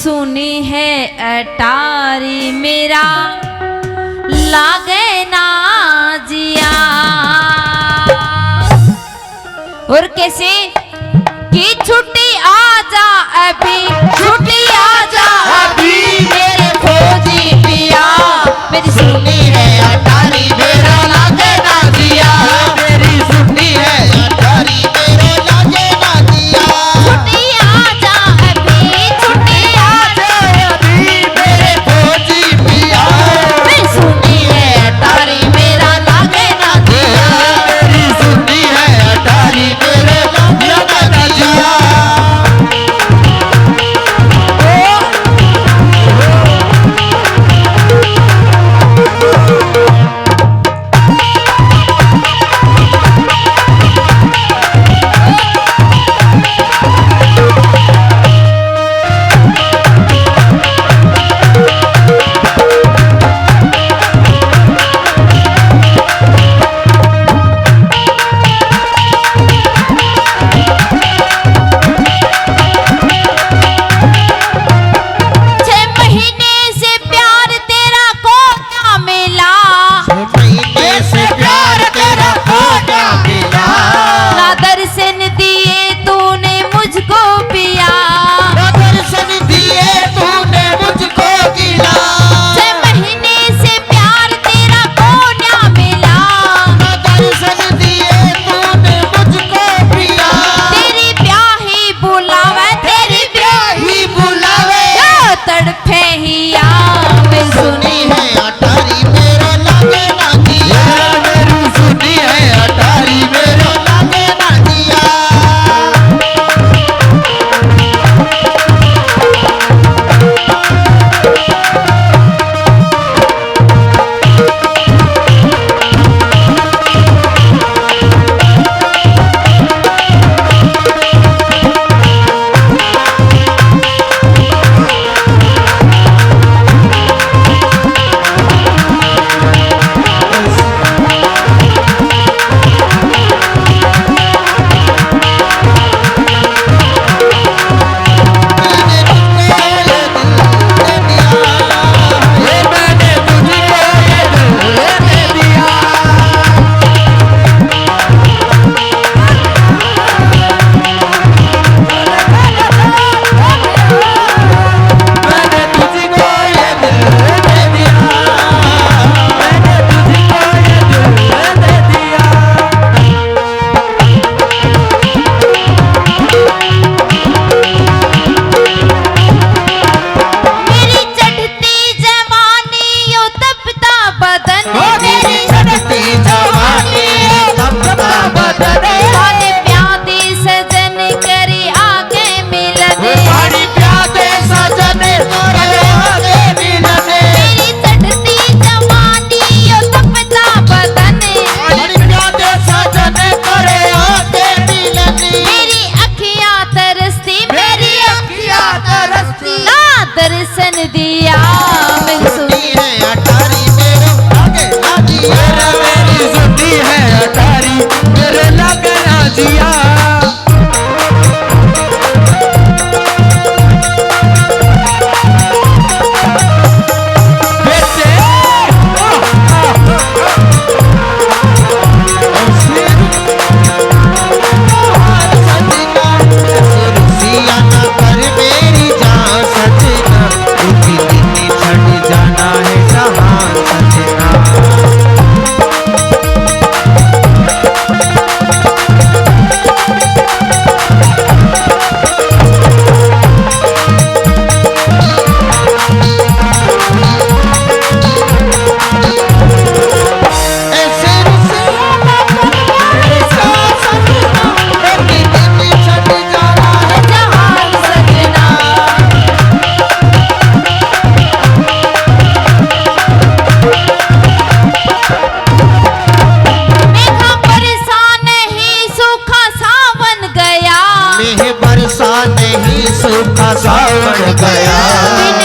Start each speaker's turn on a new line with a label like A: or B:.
A: सुनी है अटारी मेरा लागे ना जिया। और कैसे कि छुट्टी आजा अभी, छुट्टी आजा अभी मेरे फौजी पिया, मेरी सुनी है अटारी मेरा लागे ना जिया,
B: मेरी सुनी है अटारी मेरे लागे ना जिया।
A: छुट्टी आजा अभी, छुट्टी आजा अभी
B: मेरे फौजी पिया,
A: मेरी सुनी है अटारी मेरा लागे ना जिया,
B: मेरी सुनी है अटारी मेरे लागे ना जिया।
A: दर्शन दिया मेरी सुनी
B: है अटारी मेरे लागे ना जिया, मेरी सुनी है अटारी मेरे लागे ना जिया।
A: सूखा सावन गया।